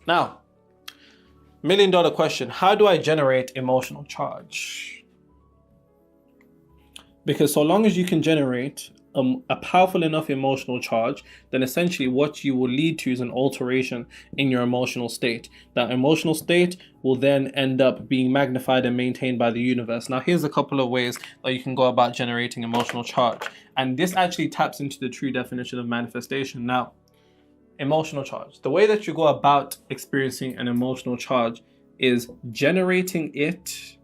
Now, $1 million question, how do I generate emotional charge? Because so long as you can generate a powerful enough emotional charge, then essentially what you will lead to is an alteration in your emotional state. That emotional state will then end up being magnified and maintained by the universe. Now, here's a couple of ways that you can go about generating emotional charge. And this actually taps into the true definition of manifestation. Now, emotional charge. The way that you go about experiencing an emotional charge is generating it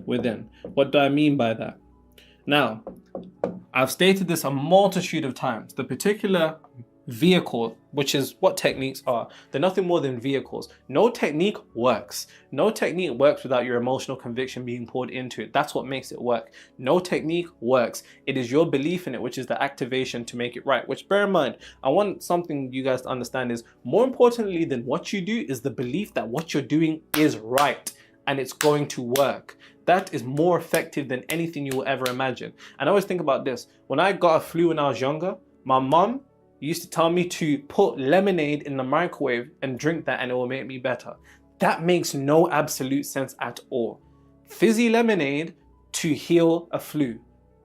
within. What do I mean by that? Now, I've stated this a multitude of times. The particular vehicle, which is what techniques are, they're nothing more than vehicles. No technique works. No technique works without your emotional conviction being poured into it. That's what makes it work. No technique works. It is your belief in it, which is the activation to make it right. Which, bear in mind, I want something you guys to understand is more importantly than what you do is the belief that what you're doing is right and it's going to work. That is more effective than anything you will ever imagine. And I always think about this. When I got a flu when I was younger, my mom used to tell me to put lemonade in the microwave and drink that and it will make me better. That makes no absolute sense at all. Fizzy lemonade to heal a flu,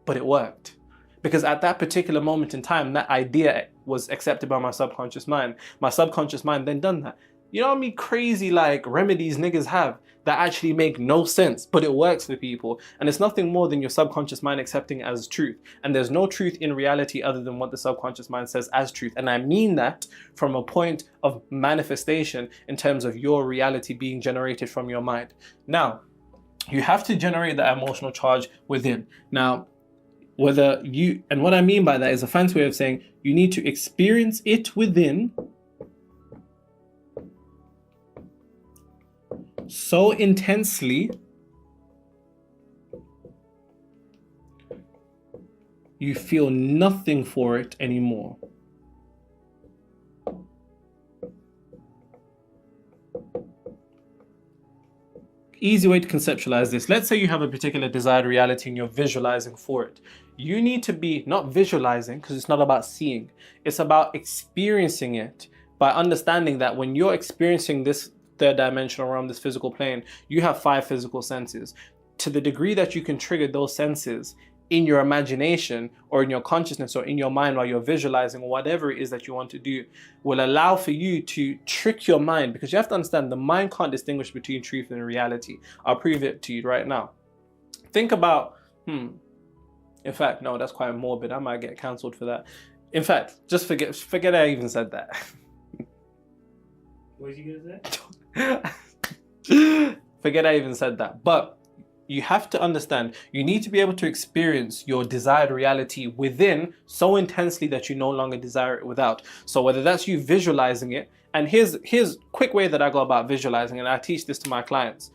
but it worked. Because at that particular moment in time, that idea was accepted by my subconscious mind. My subconscious mind then done that. You know how many crazy like remedies niggas have that actually make no sense, but it works for people. And it's nothing more than your subconscious mind accepting it as truth. And there's no truth in reality other than what the subconscious mind says as truth. And I mean that from a point of manifestation in terms of your reality being generated from your mind. Now, you have to generate that emotional charge within. Now, whether you, and what I mean by that is a fancy way of saying you need to experience it within so intensely you feel nothing for it anymore. Easy way to conceptualize this. Let's say you have a particular desired reality and you're visualizing for it. You need to be not visualizing, because it's not about seeing. It's about experiencing it by understanding that when you're experiencing this third dimensional realm, this physical plane, you have 5 physical senses. To the degree that you can trigger those senses in your imagination or in your consciousness or in your mind while you're visualizing or whatever it is that you want to do, will allow for you to trick your mind, because you have to understand the mind can't distinguish between truth and reality. I'll prove it to you right now. Think about, in fact, no, that's quite morbid. I might get cancelled for that. In fact, just forget I even said that. What was you gonna say? Forget I even said that. But you have to understand, you need to be able to experience your desired reality within so intensely that you no longer desire it without. So whether that's you visualizing it, and here's quick way that I go about visualizing, and I teach this to my clients.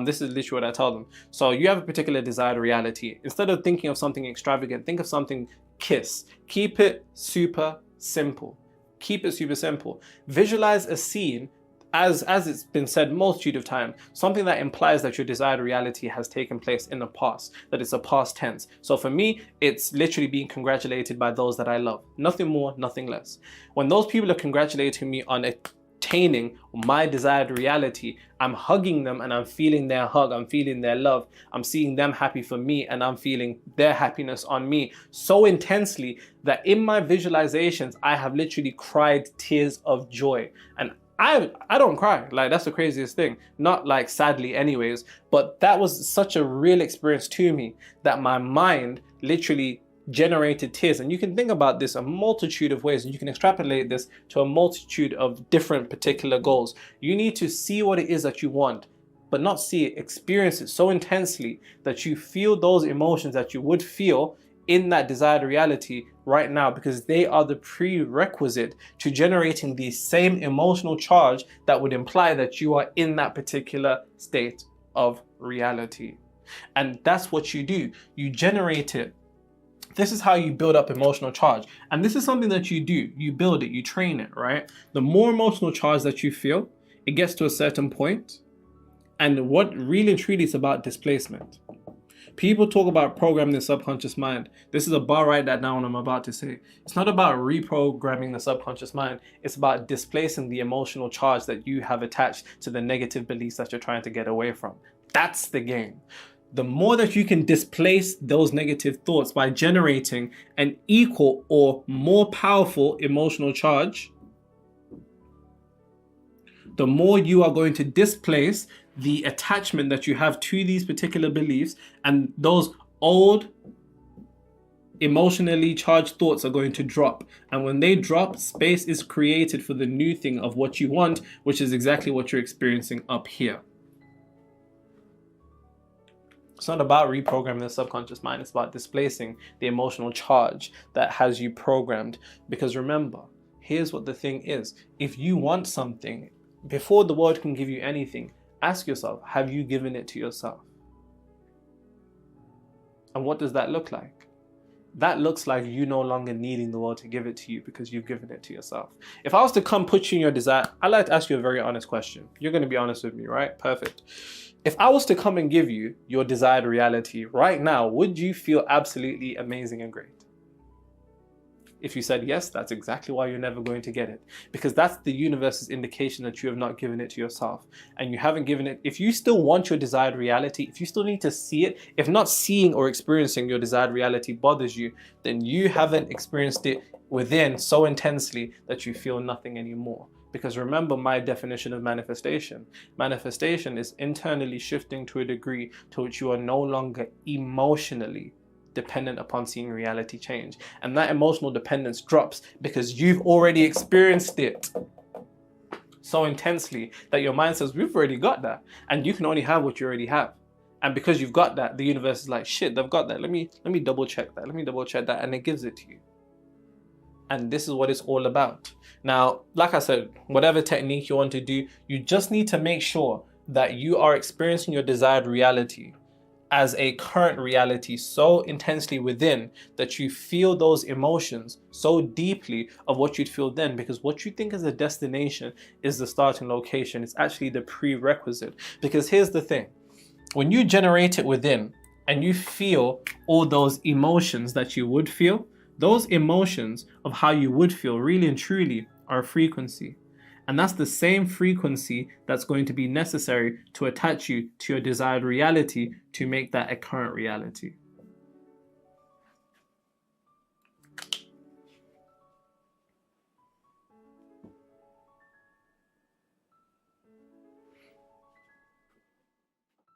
This is literally what I tell them. So you have a particular desired reality. Instead of thinking of something extravagant, think of something KISS. Keep it super simple. Keep it super simple. Visualize a scene as it's been said multitude of times, something that implies that your desired reality has taken place in the past, that it's a past tense. So for me, it's literally being congratulated by those that I love. Nothing more, nothing less. When those people are congratulating me on attaining my desired reality, I'm hugging them and I'm feeling their hug, I'm feeling their love, I'm seeing them happy for me and I'm feeling their happiness on me so intensely that in my visualizations, I have literally cried tears of joy. And I don't cry, like that's the craziest thing. Not like sadly anyways, but that was such a real experience to me that my mind literally generated tears. And you can think about this a multitude of ways and you can extrapolate this to a multitude of different particular goals. You need to see what it is that you want, but not see it, experience it so intensely that you feel those emotions that you would feel in that desired reality right now, because they are the prerequisite to generating the same emotional charge that would imply that you are in that particular state of reality. And that's what you do. You generate it. This is how you build up emotional charge. And this is something that you do. You build it, you train it, right? The more emotional charge that you feel, it gets to a certain point. And what really and truly is about displacement. People talk about programming the subconscious mind. This is a bar, write that down, I'm about to say. It's not about reprogramming the subconscious mind. It's about displacing the emotional charge that you have attached to the negative beliefs that you're trying to get away from. That's the game. The more that you can displace those negative thoughts by generating an equal or more powerful emotional charge, the more you are going to displace the attachment that you have to these particular beliefs, and those old emotionally charged thoughts are going to drop. And when they drop, space is created for the new thing of what you want, which is exactly what you're experiencing up here. It's not about reprogramming the subconscious mind. It's about displacing the emotional charge that has you programmed. Because remember, here's what the thing is. If you want something, before the world can give you anything, ask yourself, have you given it to yourself? And what does that look like? That looks like you no longer needing the world to give it to you because you've given it to yourself. If I was to come put you in your desire, I'd like to ask you a very honest question. You're going to be honest with me, right? Perfect. If I was to come and give you your desired reality right now, would you feel absolutely amazing and great? If you said yes, that's exactly why you're never going to get it. Because that's the universe's indication that you have not given it to yourself. And you haven't given it. If you still want your desired reality, if you still need to see it, if not seeing or experiencing your desired reality bothers you, then you haven't experienced it within so intensely that you feel nothing anymore. Because remember my definition of manifestation. Manifestation is internally shifting to a degree to which you are no longer emotionally dependent upon seeing reality change. And that emotional dependence drops because you've already experienced it so intensely that your mind says, we've already got that. And you can only have what you already have. And because you've got that, the universe is like, shit, they've got that. Let me double check that. Let me double check that. And it gives it to you. And this is what it's all about. Now, like I said, whatever technique you want to do, you just need to make sure that you are experiencing your desired reality as a current reality so intensely within that you feel those emotions so deeply of what you'd feel then, because what you think is a destination is the starting location. It's actually the prerequisite. Because here's the thing, when you generate it within and you feel all those emotions that you would feel, those emotions of how you would feel really and truly are a frequency. And that's the same frequency that's going to be necessary to attach you to your desired reality to make that a current reality.